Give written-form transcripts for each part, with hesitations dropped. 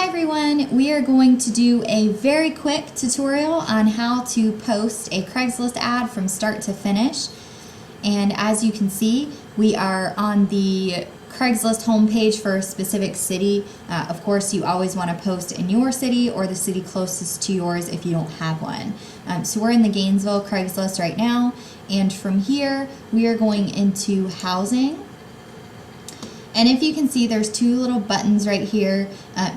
Hi everyone, we are going to do a very quick tutorial on how to post a Craigslist ad from start to finish. And as you can see, we are on the Craigslist homepage for a specific city. Of course, you always want to post in your city or the city closest to yours if you don't have one. So we're in the Gainesville Craigslist right now, and from here we are going into housing. And if you can see, there's two little buttons right here.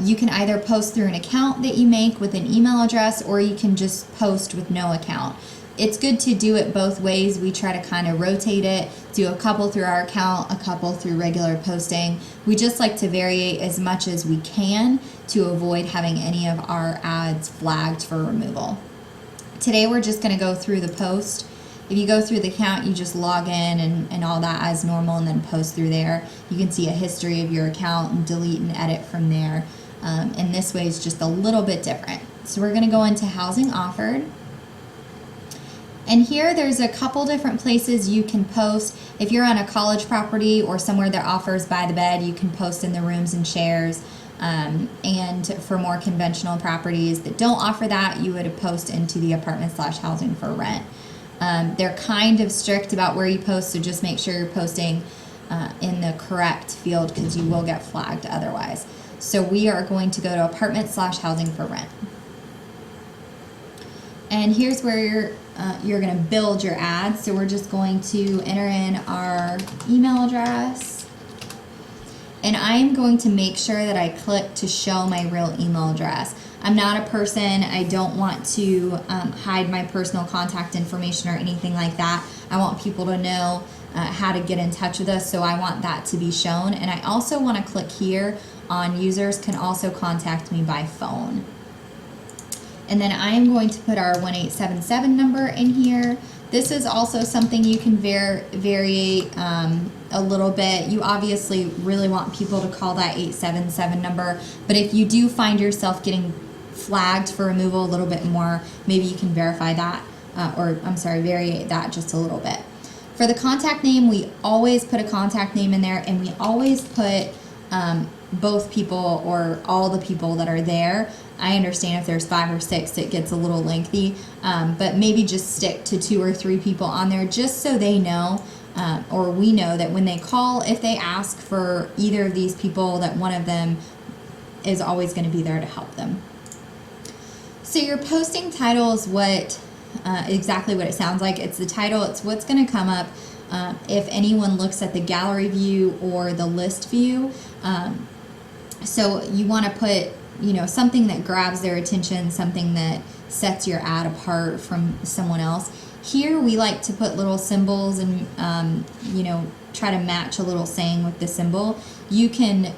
You can either post through an account that you make with an email address, or you can just post with no account. It's good to do it both ways. We try to kind of rotate it, do a couple through our account, a couple through regular posting. We just like to vary as much as we can to avoid having any of our ads flagged for removal. Today we're just going to go through the post. If you go through the account, you just log in and all that as normal and then post through there. You can see a history of your account and delete and edit from there. And this way is just a little bit different. So we're going to go into housing offered. And here there's a couple different places you can post. If you're on a college property or somewhere that offers by the bed, you can post in the rooms and shares. And for more conventional properties that don't offer that, you would post into the apartment/housing for rent. They're kind of strict about where you post, so just make sure you're posting in the correct field because you will get flagged otherwise. So we are going to go to apartment/housing for rent. And here's where you're going to build your ad. So we're just going to enter in our email address. And I'm going to make sure that I click to show my real email address. I'm not a person, I don't want to hide my personal contact information or anything like that. I want people to know how to get in touch with us, so I want that to be shown. And I also want to click here on users can also contact me by phone. And then I am going to put our 1877 number in here. This is also something you can vary a little bit. You obviously really want people to call that 877 number, but if you do find yourself getting flagged for removal a little bit more, maybe you can verify that, vary that just a little bit. For the contact name, we always put a contact name in there, and we always put both people or all the people that are there. I understand if there's 5 or 6, it gets a little lengthy, but maybe just stick to 2 or 3 people on there just so they know, or we know that when they call, if they ask for either of these people, that one of them is always going to be there to help them. So your posting title is exactly what it sounds like. It's the title. It's what's going to come up if anyone looks at the gallery view or the list view. So you want to put, something that grabs their attention, something that sets your ad apart from someone else. Here we like to put little symbols and, try to match a little saying with the symbol. You can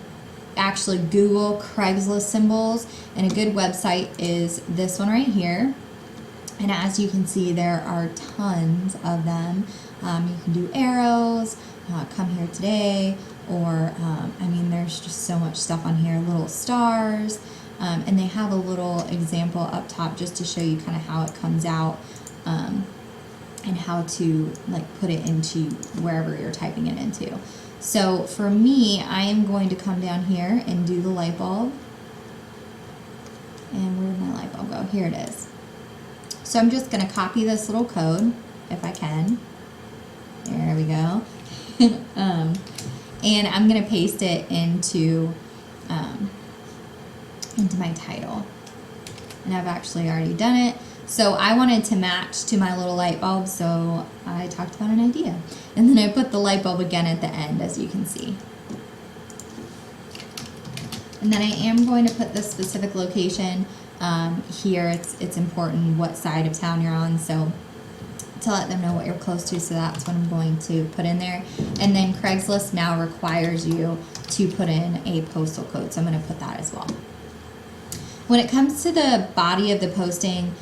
actually Google Craigslist symbols, and a good website is this one right here. And as you can see, there are tons of them. You can do arrows, come here today, or there's just so much stuff on here, little stars, and they have a little example up top just to show you kind of how it comes out, and how to put it into wherever you're typing it into. So for me, I am going to come down here and do the light bulb. And where did my light bulb go? Here it is. So I'm just going to copy this little code, if I can. There we go. And I'm going to paste it into my title. And I've actually already done it. So I wanted to match to my little light bulb, so I talked about an idea. And then I put the light bulb again at the end, as you can see. And then I am going to put the specific location here. It's important what side of town you're on, so to let them know what you're close to, so that's what I'm going to put in there. And then Craigslist now requires you to put in a postal code, so I'm going to put that as well. When it comes to the body of the posting,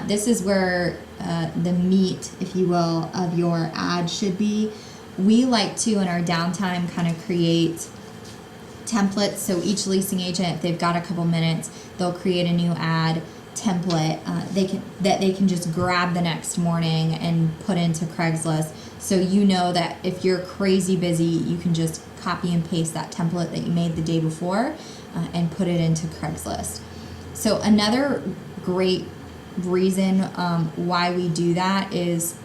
this is where the meat, if you will, of your ad should be. We like to, in our downtime, kind of create templates. So each leasing agent, if they've got a couple minutes, they'll create a new ad template that they can just grab the next morning and put into Craigslist. So you know that if you're crazy busy, you can just copy and paste that template that you made the day before and put it into Craigslist. So another great reason why we do that is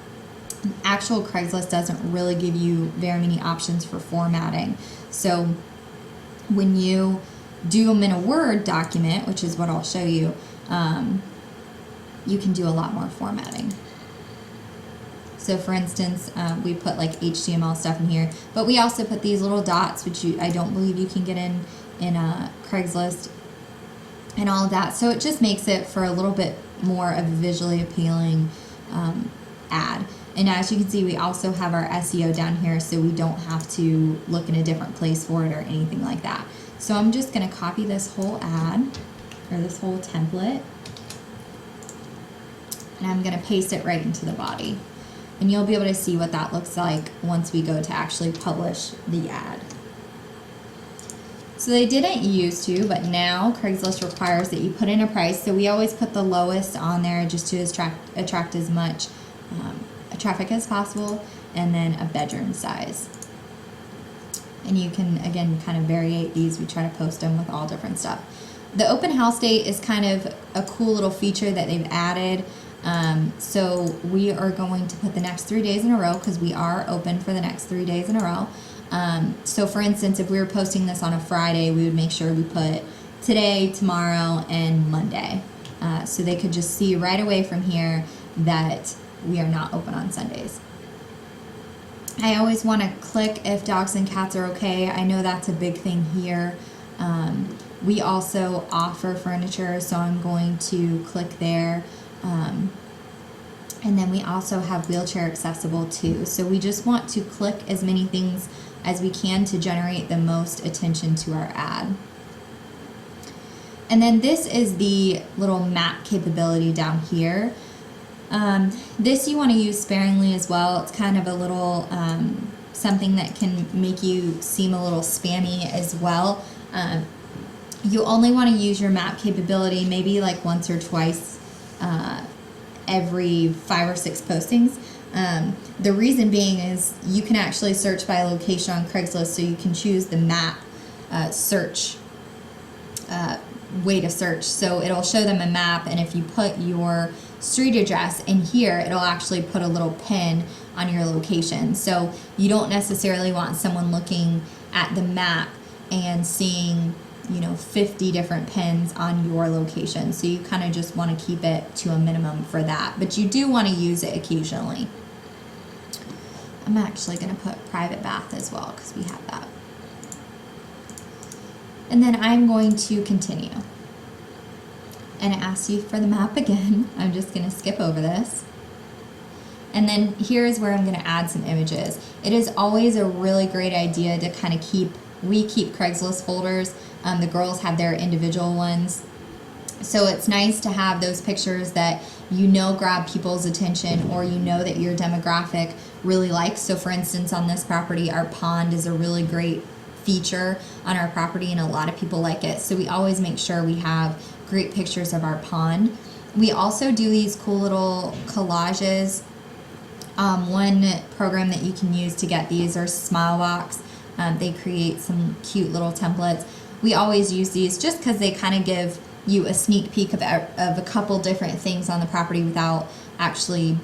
actual Craigslist doesn't really give you very many options for formatting. So when you do them in a Word document, which is what I'll show you, you can do a lot more formatting. So for instance, we put like HTML stuff in here, but we also put these little dots, which I don't believe you can get in Craigslist and all of that. So it just makes it for a little bit more of a visually appealing ad. And as you can see, we also have our SEO down here, so we don't have to look in a different place for it or anything like that. So I'm just going to copy this whole ad, or this whole template, and I'm going to paste it right into the body. And you'll be able to see what that looks like once we go to actually publish the ad. So they didn't used to, but now Craigslist requires that you put in a price. So we always put the lowest on there just to attract as much traffic as possible, and then a bedroom size. And you can, again, kind of variate these. We try to post them with all different stuff. The open house date is kind of a cool little feature that they've added. So we are going to put the next 3 days in a row, because we are open for the next 3 days in a row. So for instance, if we were posting this on a Friday, we would make sure we put today, tomorrow, and Monday. So they could just see right away from here that we are not open on Sundays. I always want to click if dogs and cats are okay. I know that's a big thing here. We also offer furniture, so I'm going to click there. And then we also have wheelchair accessible too. So we just want to click as many things as we can to generate the most attention to our ad. And then this is the little map capability down here. This you want to use sparingly as well. It's kind of a little something that can make you seem a little spammy as well. You only want to use your map capability maybe like once or twice every 5 or 6 postings. The reason being is you can actually search by location on Craigslist, so you can choose the map search way to search. So it'll show them a map, and if you put your street address in here, it'll actually put a little pin on your location. So you don't necessarily want someone looking at the map and seeing, 50 different pins on your location. So you kind of just want to keep it to a minimum for that, but you do want to use it occasionally. I'm actually going to put private bath as well, because we have that. And then I'm going to continue. And it asks you for the map again. I'm just going to skip over this. And then here's where I'm going to add some images. It is always a really great idea to kind of we keep Craigslist folders. The girls have their individual ones. So it's nice to have those pictures that grab people's attention, or that your demographic really likes. So for instance, on this property, our pond is a really great feature on our property, and a lot of people like it. So we always make sure we have great pictures of our pond. We also do these cool little collages. One program that you can use to get these are Smilebox. They create some cute little templates. We always use these just because they kind of give you a sneak peek of a couple different things on the property without actually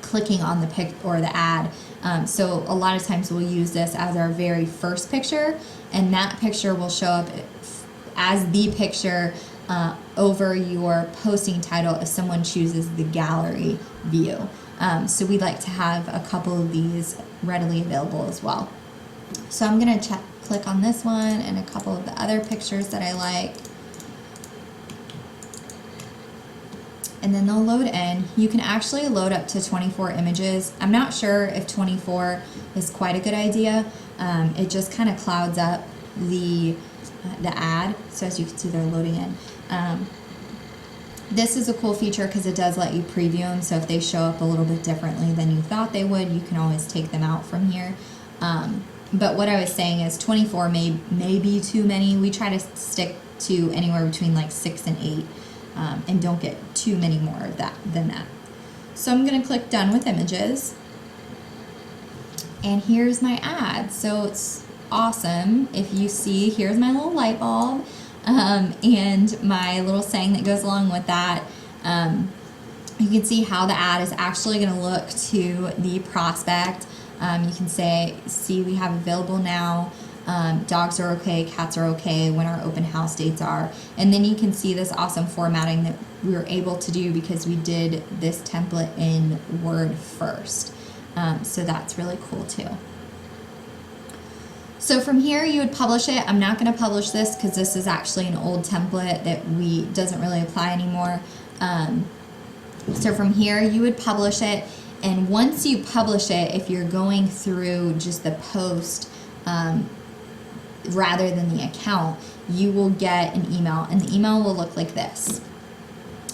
clicking on the pic or the ad. So a lot of times we'll use this as our very first picture, and that picture will show up as the picture over your posting title if someone chooses the gallery view. So we like to have a couple of these readily available as well. So I'm going to click on this one and a couple of the other pictures that I like. And then they'll load in. You can actually load up to 24 images. I'm not sure if 24 is quite a good idea. It just kind of clouds up the ad. So as you can see, they're loading in. This is a cool feature because it does let you preview them. So if they show up a little bit differently than you thought they would, you can always take them out from here. But what I was saying is 24 may be too many. We try to stick to anywhere between like 6 and 8. And don't get too many more of than that. So I'm going to click done with images. And here's my ad. So it's awesome. If you see, here's my little light bulb, and my little saying that goes along with that. You can see how the ad is actually going to look to the prospect. You can see we have available now. Dogs are okay, cats are okay, when our open house dates are. And then you can see this awesome formatting that we were able to do because we did this template in Word first. So that's really cool too. So from here you would publish it. I'm not going to publish this because this is actually an old template that doesn't really apply anymore. So from here you would publish it, and once you publish it, if you're going through just the post rather than the account, you will get an email, and the email will look like this.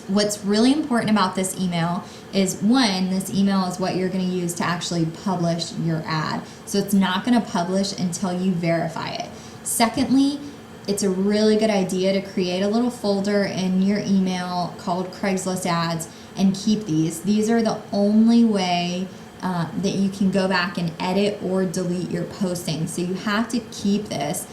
What's really important about this email is, one, this email is what you're going to use to actually publish your ad. So it's not going to publish until you verify it. Secondly, it's a really good idea to create a little folder in your email called Craigslist ads and keep these. These are the only way that you can go back and edit or delete your posting. So you have to keep this.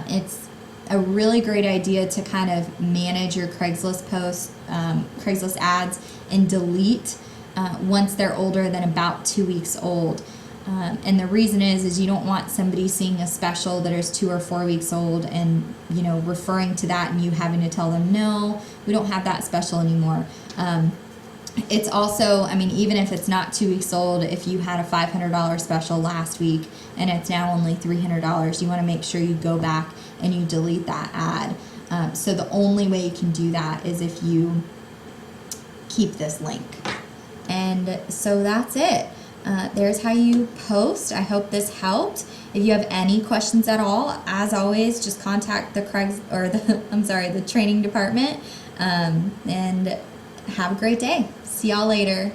It's a really great idea to kind of manage your Craigslist posts, Craigslist ads, and delete once they're older than about 2 weeks old. And the reason is you don't want somebody seeing a special that is 2 or 4 weeks old and, you know, referring to that and you having to tell them, no, we don't have that special anymore. It's also, I mean, even if it's not 2 weeks old, if you had a $500 special last week and it's now only $300, you want to make sure you go back and you delete that ad. So the only way you can do that is if you keep this link. And so that's it. There's how you post. I hope this helped. If you have any questions at all, as always, just contact the the training department. And have a great day. See y'all later.